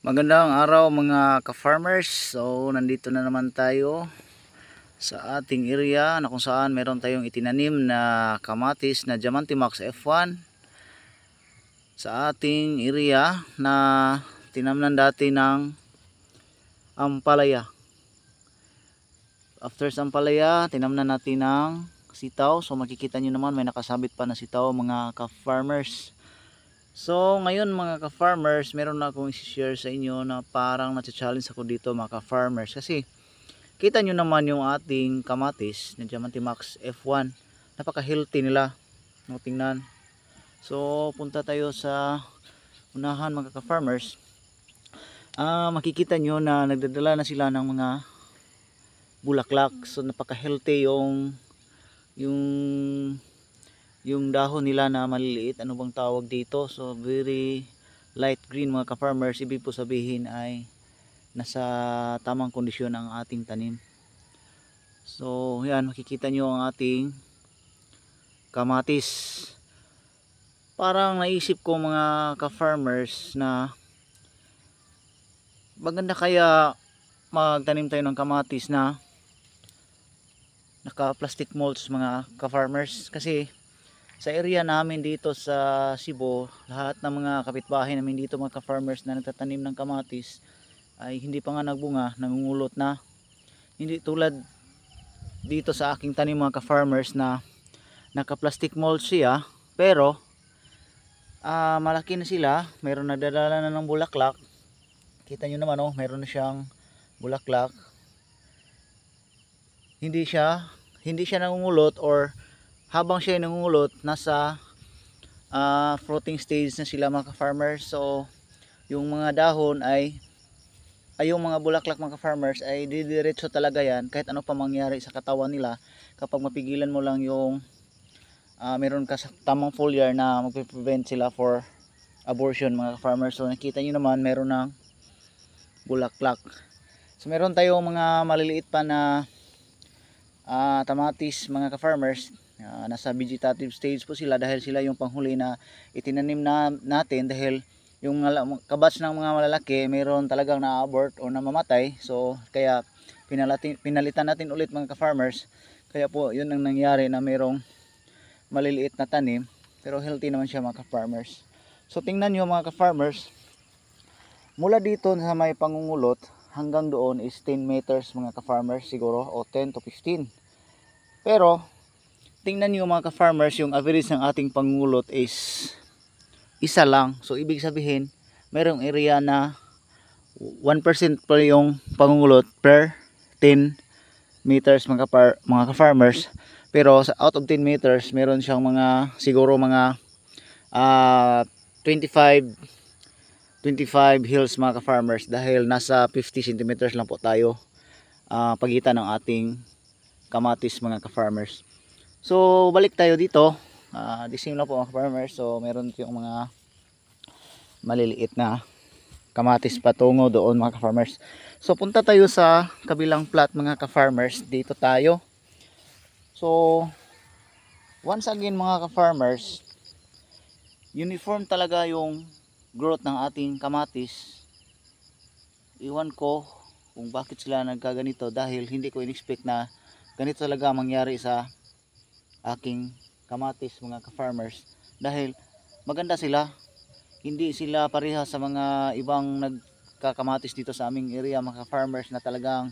Magandang araw mga ka-farmers. So nandito na naman tayo sa ating area na kung saan meron tayong itinanim na kamatis na Diamante Max F1 sa ating area na tinamnan dati ng ampalaya. After sa ampalaya, tinamnan natin ng sitaw. So makikita nyo naman may nakasabit pa na sitaw mga ka-farmers. So ngayon mga ka-farmers, meron na akong i-share sa inyo na parang na-challenge ako dito mga ka-farmers. Kasi kita nyo naman yung ating kamatis na Diamante Max F1. Napaka-healthy nila. No, tingnan. So punta tayo sa unahan mga ka-farmers. Makikita nyo na nagdadala na sila ng mga bulaklak. So napaka-healthy yung dahon nila na maliliit. Ano bang tawag dito? So very light green mga ka-farmers. Ibig po sabihin ay nasa tamang kondisyon ang ating tanim. So yan, makikita nyo ang ating kamatis. Parang naisip ko mga ka-farmers na maganda kaya magtanim tayo ng kamatis na naka plastic molds mga ka-farmers. Kasi sa area namin dito sa Cebu, lahat ng mga kapitbahay namin dito mga ka-farmers na nagtatanim ng kamatis ay hindi pa nga nagbunga, nangungulot na. Hindi tulad dito sa aking tanim mga ka-farmers na naka-plastic mold siya, pero malaki na sila, mayroon nagdadala na ng bulaklak. Kita nyo naman mayroon na siyang bulaklak. Hindi siya nangungulot, or habang siya ay nangungulot, nasa fruiting stage na sila mga ka-farmers. So yung mga dahon yung mga bulaklak mga ka-farmers ay didiretso talaga yan kahit ano pa mangyari sa katawan nila. Kapag mapigilan mo lang yung meron ka sa tamang foliar na magpe-prevent sila for abortion mga ka-farmers. So nakita nyo naman meron ng bulaklak. So meron tayong mga maliliit pa na tamatis mga ka-farmers. Nasa vegetative stage po sila dahil sila yung panghuli na itinanim natin, dahil yung kabatch ng mga malalaki meron talagang na-abort o namamatay. So kaya pinalitan natin ulit mga ka-farmers. Kaya po yun ang nangyari na merong maliliit na tanim pero healthy naman siya mga ka-farmers. So tingnan nyo mga ka-farmers, mula dito sa may pangungulot hanggang doon is 10 meters mga ka-farmers siguro, o 10 to 15. Pero tingnan nyo mga ka-farmers, yung average ng ating pangungulot is isa lang. So ibig sabihin mayroong area na 1% pa yung pangungulot per 10 meters mga ka-farmers. Pero sa out of 10 meters meron siyang mga siguro mga 25 hills mga ka-farmers, dahil nasa 50 centimeters lang po tayo pagitan ng ating kamatis mga ka-farmers. So balik tayo dito, the same lang po mga ka-farmers. So meron yung mga maliliit na kamatis patungo doon mga ka-farmers. So punta tayo sa kabilang plot mga ka-farmers. Dito tayo. So once again mga ka-farmers, uniform talaga yung growth ng ating kamatis. Iwan ko kung bakit sila nagkaganito, dahil hindi ko in-expect na ganito talaga mangyari sa aking kamatis mga ka-farmers. Dahil maganda sila, hindi sila pareha sa mga ibang nagkakamatis dito sa aming area mga ka-farmers na talagang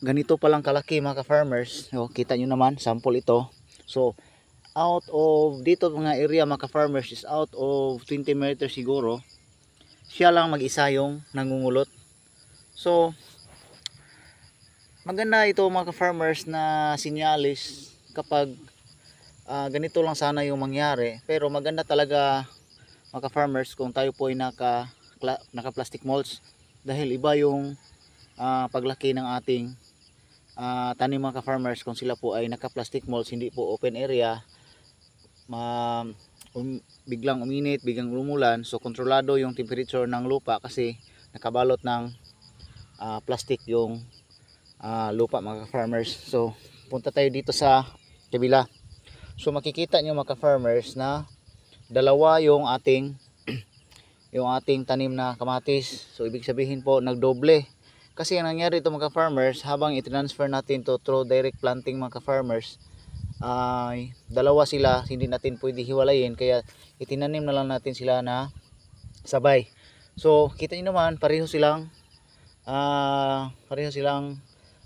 ganito palang kalaki mga ka-farmers. So, kita nyo naman, sample ito. So out of dito mga area mga ka-farmers is out of 20 meters siguro, siya lang mag-isa yung nangungulot. So maganda ito mga ka-farmers na sinyalis kapag ganito lang sana yung mangyari. Pero maganda talaga mga ka-farmers kung tayo po ay naka plastic molds, dahil iba yung paglaki ng ating tanim mga ka-farmers kung sila po ay naka plastic molds, hindi po open area. Biglang uminit, biglang umulan, so kontrolado yung temperature ng lupa kasi nakabalot ng plastic yung lupa mga ka-farmers. So punta tayo dito sa kabila. So makikita nyo mga ka-farmers na dalawa yung ating yung ating tanim na kamatis. So ibig sabihin po nagdoble. Kasi ang nangyari ito mga farmers, habang i-transfer natin to through direct planting mga farmers, ay dalawa sila, hindi natin pwede hiwalayin, kaya itinanim na lang natin sila na sabay. So kita niyo naman pareho silang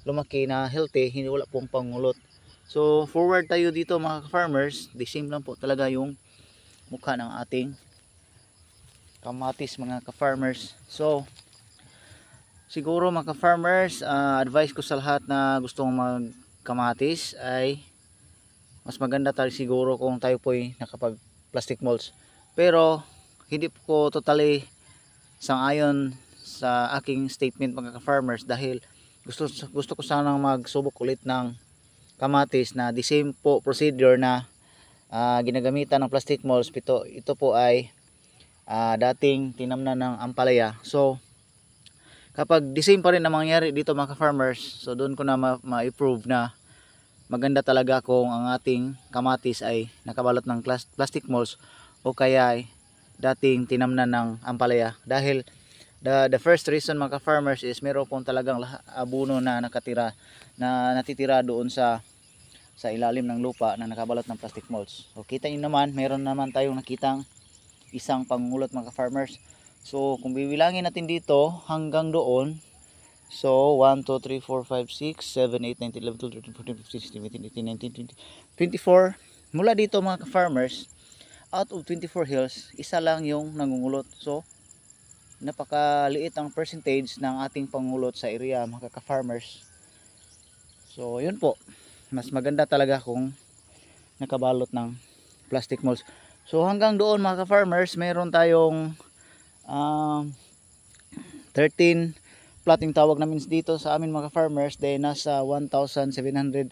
lumaki na healthy, hindi wala pong pangulot. So forward tayo dito mga farmers, the same lang po talaga yung mukha ng ating kamatis mga ka-farmers. So siguro mga ka-farmers, advice ko sa lahat na gustong magkamatis ay mas maganda tayo siguro kung tayo po'y nakapag plastic molds. Pero hindi po totally sang-ayon sa aking statement mga ka-farmers, dahil gusto ko sanang magsubok ulit ng kamatis na the same po procedure na ginagamitan ng plastic molds. Ito po ay dating tinamnan ng ampalaya. So kapag the same pa rin ang mangyari dito mga farmers, so doon ko na ma-approve na maganda talaga kung ang ating kamatis ay nakabalot ng plastic molds o kaya ay dating tinamnan ng ampalaya. Dahil the first reason mga farmers is meron pong talagang abuno na natitira doon sa ilalim ng lupa na nakabalot ng plastic molds. So kita niyo naman, meron naman tayong nakitang isang pangulot mga farmers. So kung bibilangin natin dito hanggang doon, so 1, 2, 3, 4, 5, 6, 7, 8, 9, 10, 11, 12, 13, 14, 15, 16, 17, 18, 19, 20, 24. Mula dito mga farmers, out of 24 hills, isa lang yung nangungulot. So napakaliit ang percentage ng ating pangulot sa area mga ka-farmers. So yun po, mas maganda talaga kung nakabalot ng plastic molds. So hanggang doon mga ka-farmers, meron tayong 13 plotting tawag namin dito sa amin mga farmers, dahil nasa 1,700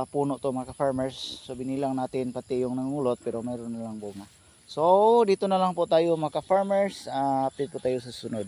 puno to mga farmers. So binilang natin pati yung nangulot, pero mayroon na lang bunga. So dito na lang po tayo mga farmers, update po tayo sa sunod.